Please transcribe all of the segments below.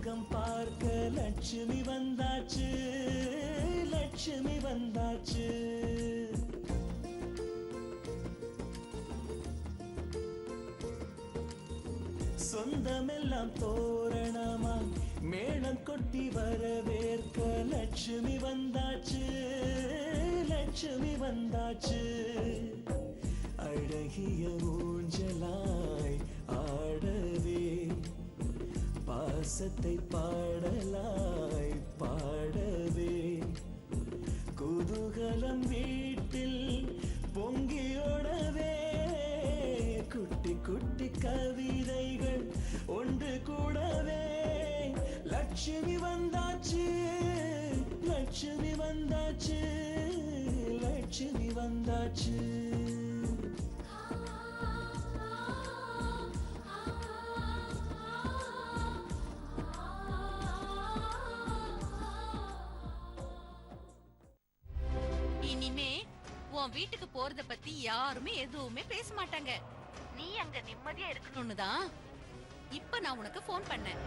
முகம் பார்க்க லட்சுமி வந்தாச்சு, லட்சுமி வந்தாச்சு. சொந்தமெல்லாம் தோரணமா மேளம் கொட்டி வரவேற்க லட்சுமி வந்தாச்சு, லட்சுமி வந்தாச்சு. அழகிய ஊஞ்சலாய் ஆடவே பாசத்தை பாடலாய் பாடவே குதூகலம் வீட்டில் பொங்கியோடவே குட்டி குட்டி கவிதைகள் ஒன்று கூடவே லட்சுமி வந்தாச்சு, லட்சுமி வந்தாச்சு, லட்சுமி வந்தாச்சு. இனிமே உன் வீட்டுக்கு போறத பத்தி யாருமே எதுவுமே பேச மாட்டாங்க. நீ அங்க நிம்மதியா இருக்கணும்னு தான் இப்ப நான் உனக்கு போன் பண்ணேன்.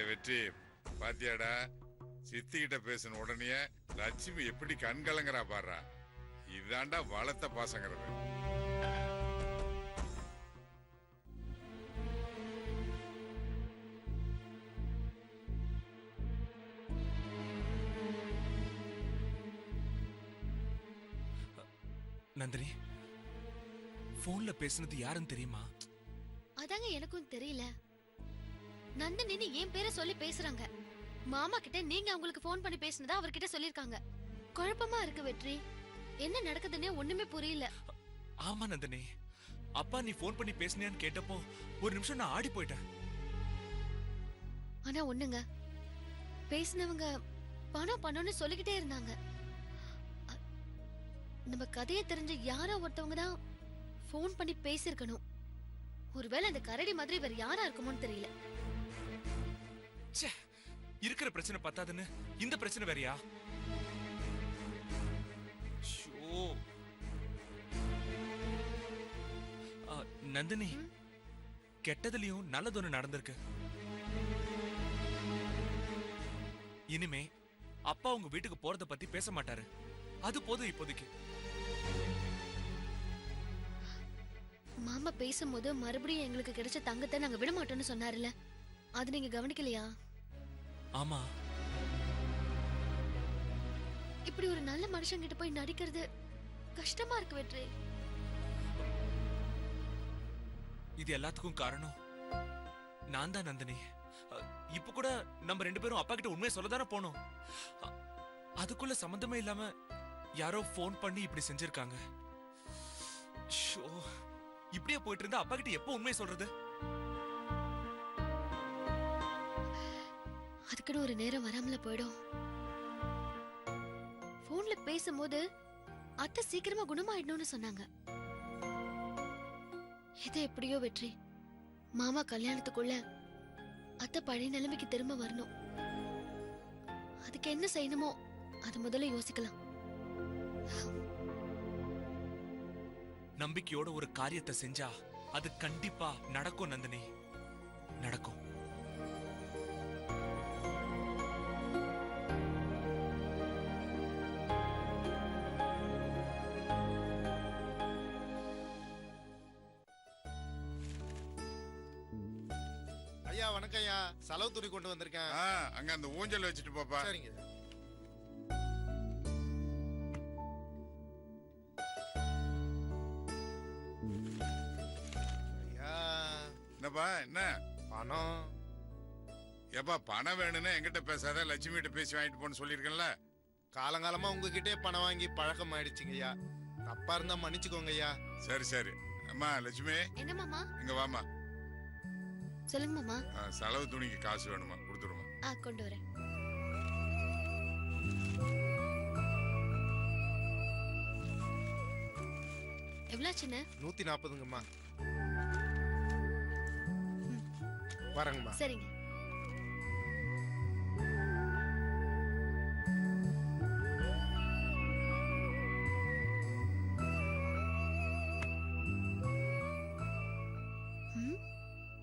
வெற்றி பாத்தியாடா, சித்திகிட்ட பேசின உடனே லட்சுமி எப்படி கண்கலங்கறா பாடுறா. இதாண்டா வளர்த்த பாசங்கிறது. நந்தினி, போன்ல பேசுனது யாருன்னு தெரியுமா? அதாங்க எனக்கும் தெரியல. நந்தினி என் பேரை சொல்லி பேசுறாங்க. மாமா கிட்ட நீங்க அவங்களுக்கு போன் பண்ணி பேசுனதா அவர்கிட்ட சொல்லிருக்காங்க. குழப்பமா இருக்கு வெற்றி, என்ன நடக்குதுன்னே ஒண்ணுமே புரியல. ஆமா நந்தினி, அப்பா நீ போன் பண்ணி பேசுனியான்னு கேட்டப்போ ஒரு நிமிஷம் நான் ஆடி போயிட்டேன். ஆனா ஒண்ணுங்க, பேசினவங்க பணம் பணம்னு சொல்லிக்கிட்டே இருந்தாங்க. நம்ம கதையை தெரிஞ்ச யாரோ ஒருத்தவங்க தான் போன் பண்ணி பேசிருக்கணும். ஒருவேளை அந்த கரடி மாதிரி வேற யாரா இருக்குமோன்னு தெரியல. இருக்கிற பிரச்சனை பத்தாதுன்னு இந்த பிரச்சனை வேறயா? நந்தினி, கெட்டதுலயும் நல்லதொன்னு நடந்திருக்கு. இனிமே அப்பா உங்க வீட்டுக்கு போறத பத்தி பேச மாட்டாரு. அது போதும் இப்போதைக்கு. மாமா பேசும்போது மறுபடியும் எங்களுக்கு கிடைச்ச தங்கத்தை நாங்க விட மாட்டோம்னு சொன்னாருல்ல, அது நீங்க கவனிக்கலையா? ஆமா, இப்படி ஒரு நல்ல மனுஷன் கிட்ட போய் நடிக்கிறது கஷ்டமா இருக்கு வெற்றி. இது எல்லாத்துக்கும் காரணம் நான் தான் நந்தினி. இப்ப கூட நம்ம ரெண்டு பேரும் அப்பா கிட்ட உண்மையை சொல்லதானே போனோம். அதுக்குள்ள சம்பந்தமே இல்லாம யாரோ போன் பண்ணி இப்படி செஞ்சிருக்காங்க. இப்படியே போயிட்டு இருந்தா அப்பா கிட்ட எப்ப உண்மையை சொல்றது? அதுக்குன்னு ஒரு நேரம் வராமல போயிடும். போன்ல பேசும்போது அத்தை சீக்கிரமா குணமாயிடணும்னு சொன்னாங்க. இது எப்படியோ வெற்றி, மாமா கல்யாணத்துக்குள்ள அத்தை பழைய நிலைமைக்கு திரும்ப வரணும். அதுக்கு என்ன செய்யணுமோ அது முதல்ல யோசிக்கலாம். நம்பிக்கையோட ஒரு காரியத்தை செஞ்சா அது கண்டிப்பா நடக்கும் நந்தினி, நடக்கும். ஐயா வணக்கம் ஐயா, செலவு துணி கொண்டு வந்திருக்கேன். அங்க அந்த ஊஞ்சல் வச்சுட்டு பாப்பா. சரிங்க. என்னப்பா, என்ன பணம்? ஏப்பா பணம் வேணும்னா என்கிட்ட பேசாத, லட்சுமி கிட்ட பேசி வாங்கிட்டு போன்னு சொல்லிருக்கேன்ல. காலங்காலமா உங்ககிட்டே பணம் வாங்கி பழக்கம் ஆயிடுச்சுங்க ஐயா. தப்பா இருந்தா மன்னிச்சுக்கோங்க ஐயா. சரி சரி. அம்மா லட்சுமி, என்ன மாமா? இங்க வாமா. சொல்லுங்க மாமா. செலவு துணிக்கு காசு வேணுமா? கொடுத்துருமா. கொண்டு வரேன். எவ்வளவு சின்ன? 140ங்கம்மா. வரங்கம்மா. சரிங்க.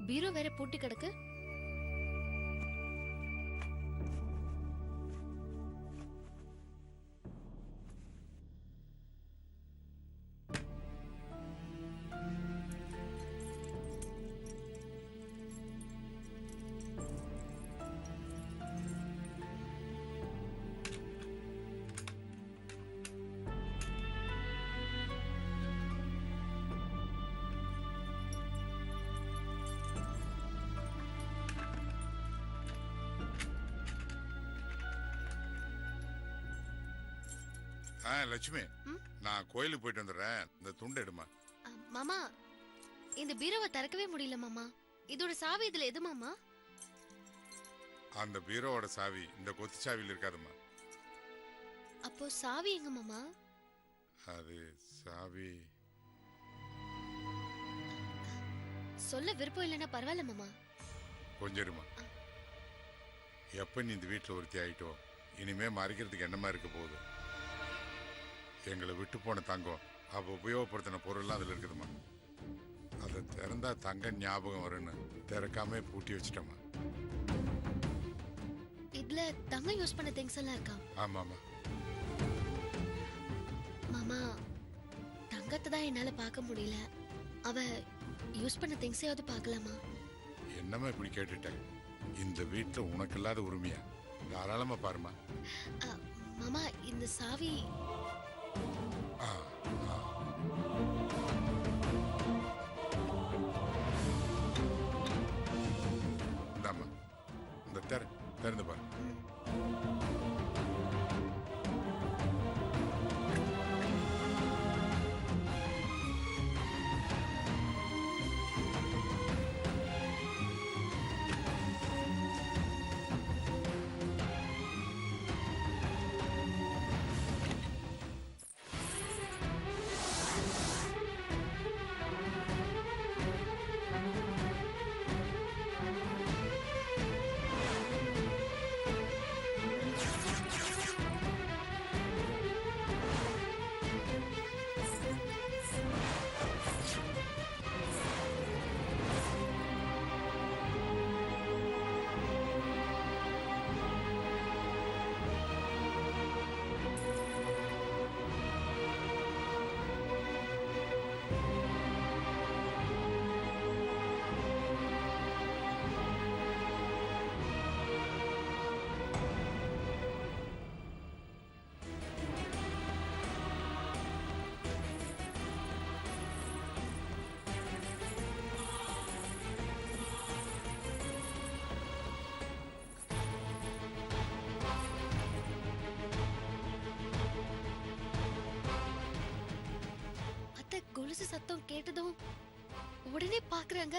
பீரோ வேற பூட்டி கிடக்கு. லட்சுமி, நான் கோயிலுக்கு போயிட்டு வந்துடுறேன். இந்த துண்டு எடுமா. மாமா, இந்த பீரோவை திறக்கவே முடியல மாமா. இதோட சாவி இதுல எது மாமா? அந்த பீரோவோட சாவி இந்த கொத்து சாவியில் இருக்காதுமா. அப்போ சாவி எங்க மாமா? அது சாவி சொல்ல விருப்பம் இல்லைன்னா பரவாயில்ல மாமா. கொஞ்சம் இருமா. எப்ப நீ இந்த வீட்டில் ஒருத்தி ஆயிட்டோ, இனிமே மறைக்கிறதுக்கு என்னமா இருக்க போகுது? எங்களை விட்டு போன தங்கம் அப்போ உபயோகப்படுத்தின பொருள்லாம் அதில் இருக்குதுமா. அதை திறந்தா தங்க ஞாபகம் வரும்னு திறக்காம பூட்டி வச்சிட்டோமா. இதுல தங்கம் யூஸ் பண்ண திங்ஸ் எல்லாம் இருக்கா? ஆமாமா மாமா, தங்கத்தை தான் என்னால பார்க்க முடியல. அவ யூஸ் பண்ண திங்ஸையாவது பார்க்கலாமா? என்னமா இப்படி கேட்டுட்டேன்? இந்த வீட்டில் உனக்கு இல்லாத உரிமையா? தாராளமா பாருமா. மாமா, இந்த சாவி இந்தாம்மா, இந்த திறந்து பாரு. கொலுசு சத்தம் கேட்டதும் உடனே பாக்குறாங்க.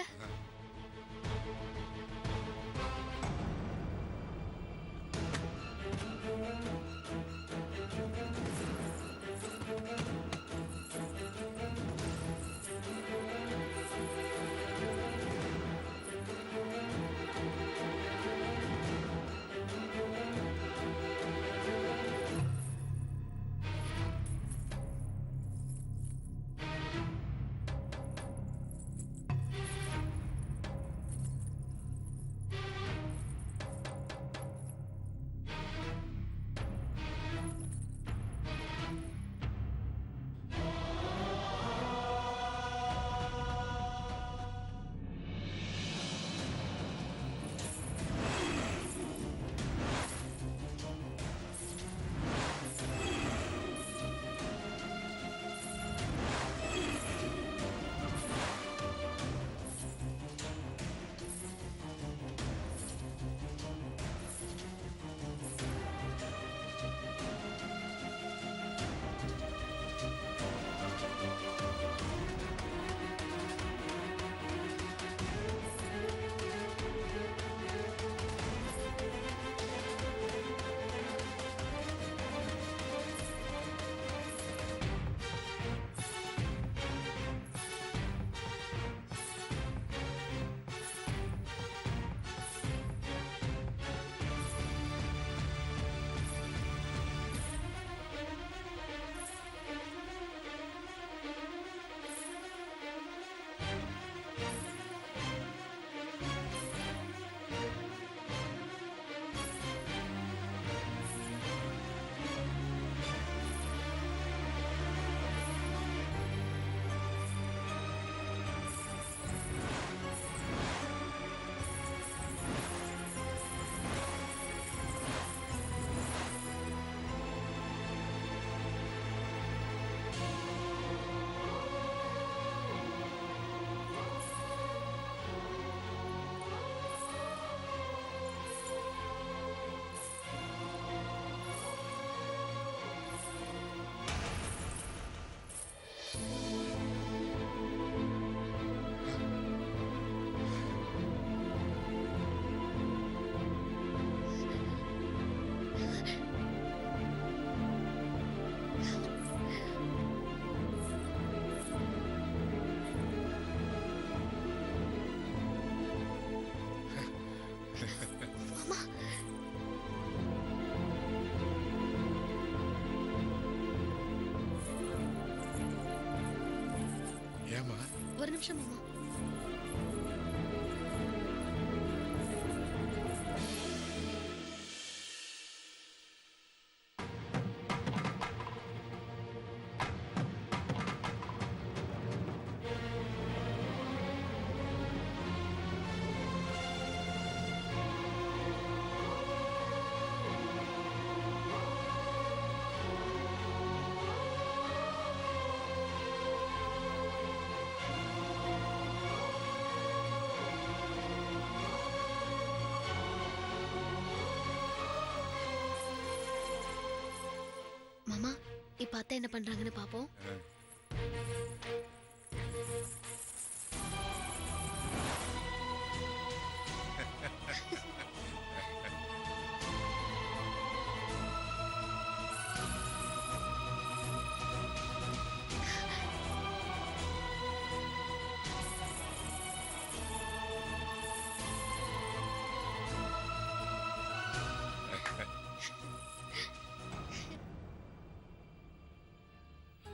ஒரு நிமிஷம் மாமா. மாமா, இப்ப அத்தை என்ன பண்றாங்கன்னு பாப்போம்.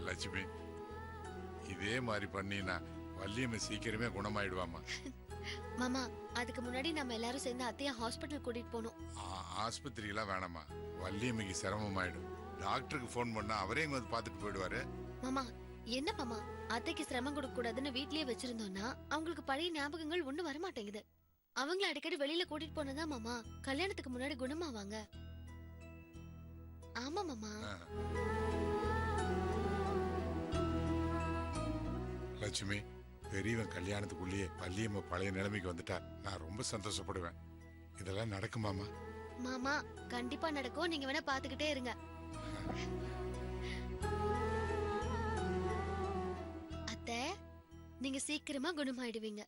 லட்சுமி, இதே மாதிரி பண்ணினா வள்ளியம்மை சீக்கிரமே குணமாயிடுவாமா. மாமா, அதுக்கு முன்னாடி நம்ம எல்லாரும் சேர்ந்து அத்தைய ஹாஸ்பிட்டல் கூட்டிட்டு போனோம். ஆஸ்பத்திரிலாம் வேணாமா, வள்ளியம்மைக்கு சிரமமாயிடும். டாக்டருக்கு ஃபோன் பண்ணா அவரே இங்க வந்து பார்த்துட்டு போயிடுவாரு. மாமா, என்ன மாமா, அத்தைக்கு சிரமம் கொடுக்க கூடாதுன்னு வீட்லயே வச்சிருந்தோம்னா அவங்களுக்கு பழைய ஞாபகங்கள் ஒண்ணு வர மாட்டேங்குது. அவங்கள அடிக்கடி வெளியில கூட்டிட்டு போனதா மாமா கல்யாணத்துக்கு முன்னாடி குணமாவாங்க. ஆமா மாமா. லட்சுமி, பெரியவன் கல்யாணத்துக்குள்ளேயே வள்ளியம்மை பழைய நிலைமைக்கு வந்துட்டா நான் ரொம்ப சந்தோஷப்படுவேன். இதெல்லாம் நடக்குமாமா? மாமா, கண்டிப்பா நடக்கும். நீங்க வேணா பாத்துக்கிட்டே இருங்க. அத்தை, நீங்க சீக்கிரமா குணமாயிடுவீங்க.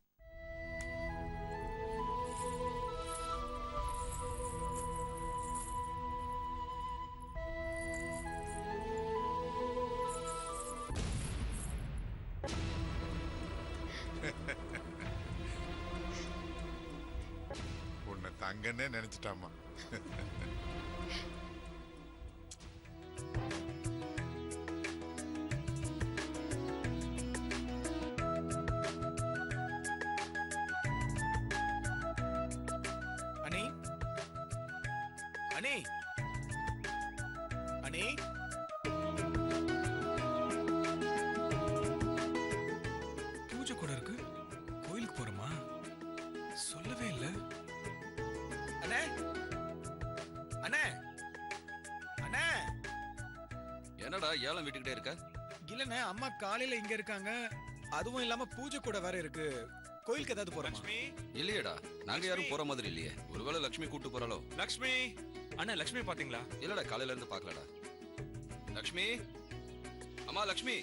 உன்னை தங்கன்னே நினைச்சிட்டாமா. அனி அனி அனி, பூஜை கூட இருக்கு. கோயிலுக்கு போறோமா? சொல்லவே இல்ல. அண்ணே அண்ணே அண்ணே. என்னடா ஏலம் விட்டுக்கிட்டே இருக்க? இல்லண்ணே, அம்மா காலையில இங்க இருக்காங்க. அதுவும் இல்லாம பூஜை கூட வேற இருக்கு. கோயிலுக்கு ஏதாவது போறோமா? இல்லையேடா, நாங்க யாரும் போற மாதிரி இல்லையே. ஒருவேளை லட்சுமி கூட்டு போறாளோ? லக்ஷ்மி அண்ணா, லக்ஷ்மி பாத்தீங்களா? இல்லடா, காலையில இருந்து பாக்கலடா. லட்சுமி, அம்மா லட்சுமி.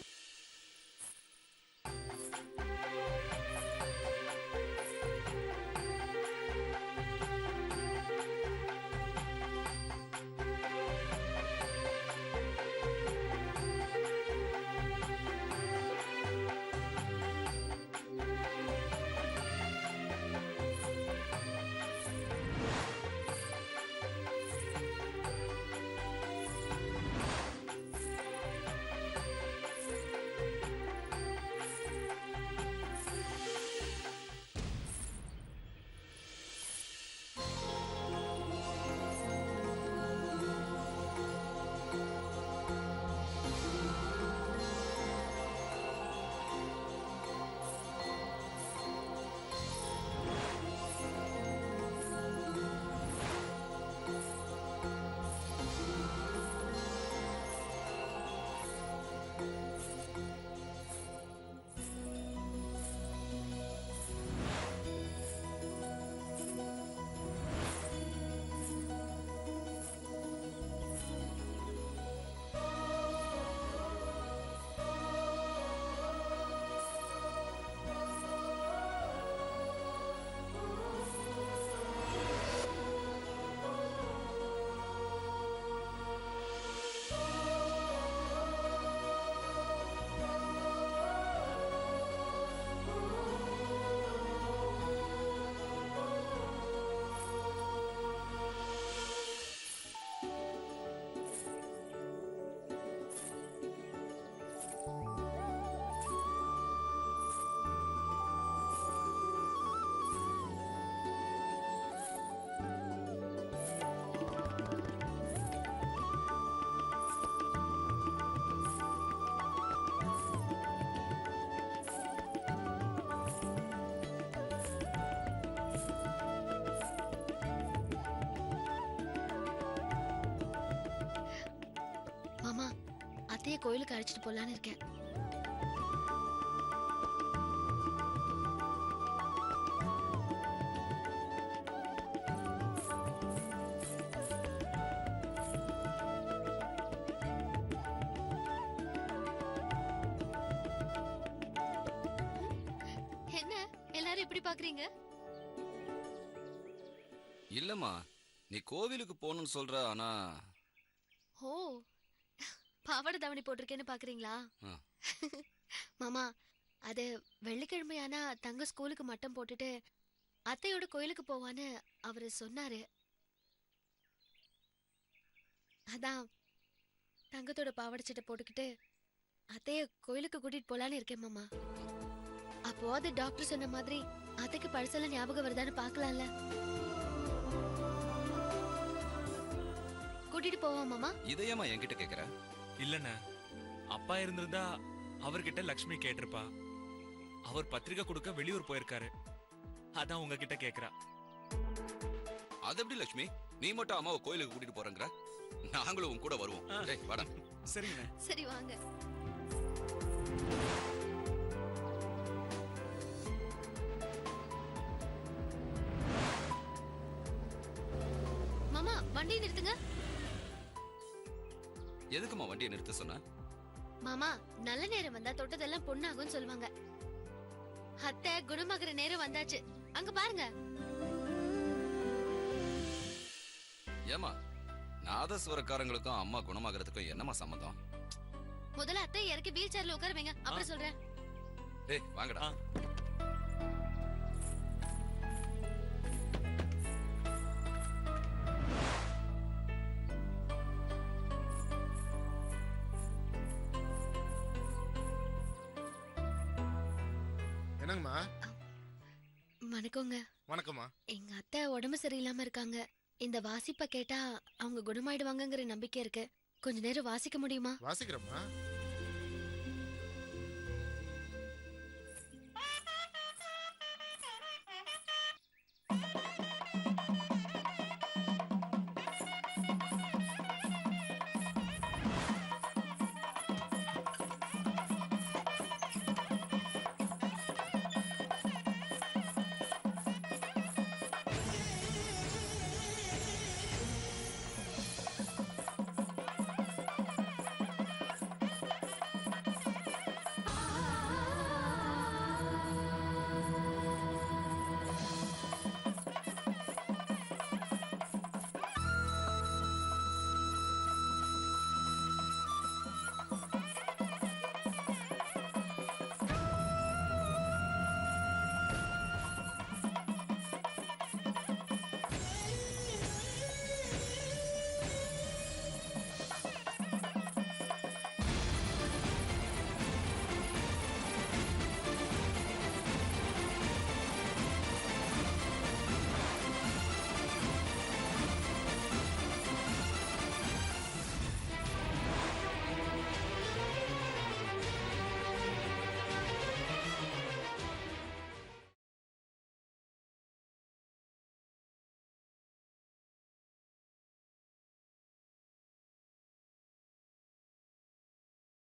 மாமா அத்தைய கோயிலுக்கு அழைச்சிட்டு போலான்னு இருக்கேன். என்ன எல்லாரும் இப்படி பாக்குறீங்க? இல்லம்மா, நீ கோவிலுக்கு போகணும்னு சொல்ற, ஆனா ஓ, பாவாடை தாவணி போட்டிருக்கேன்னு பாக்குறீங்களா? ஆ. மாமா அது வெள்ளிக்கிழமையானா தங்க ஸ்கூலுக்கு மட்டம் போட்டுட்டு அத்தையோட கோயிலுக்கு போவான்னு அவரு சொன்னாரு. அதான் தங்கத்தோட பாவாடை சட்டை போட்டுக்கிட்டு அத்தைய கோயிலுக்கு கூட்டிட்டு போலான்னு இருக்கேன் மாமா. அப்போ அது டாக்டர் சொன்ன மாதிரி அத்தைக்கு பழசெல்லாம் ஞாபகம் வருதான்னு பாக்கலாம்ல. கூட்டிட்டு போவா மாமா? இதையம்மா என்கிட்ட கேக்குற? இல்லண்ணே, அப்பா இருந்திருந்தா அவர்கிட்ட லக்ஷ்மி கேட்டிருப்பா. அவர் பத்திரிக்கை கொடுக்க வெளியூர் போயிருக்காரு, அதான் உங்ககிட்ட கேக்குறா. அது எப்படி லட்சுமி, நீ மட்டும் அம்மாவை கோயிலுக்கு கூட்டிட்டு போறேங்கிற? நாங்களும் உன் கூட வருவோம். டேய் வாடா. சரிங்கண்ணே. சரி வாங்க. மாமா வண்டியை நிறுத்துங்க. எதுக்குமா வண்டியை நிறுத்த சொன்ன? மாமா நல்ல நேரம் வந்தா தொட்டதெல்லாம் பொண்ணாகும்னு சொல்லுவாங்க. அத்தை குணமாகிற நேரம் வந்தாச்சு, அங்க பாருங்க. ஏமா, நாதஸ்வரக்காரங்களுக்கும் அம்மா குணமாகறதுக்கும் என்னமா சம்மந்தம்? முதல்ல அத்தை இறக்கி வீல் சேர்ல உட்கார வைங்க, அப்புறம் சொல்றேன். டேய் வாங்கடா. என்னங்கம்மா? வணக்கங்க. வணக்கம்மா. எங்க அத்தை உடம்பு சரியில்லாம இருக்காங்க. இந்த வாசிப்ப கேட்டா அவங்க குணமாயிடுவாங்கங்கிற நம்பிக்கை இருக்கு. கொஞ்ச நேரம் வாசிக்க முடியுமா? வாசிக்கிறோம்மா.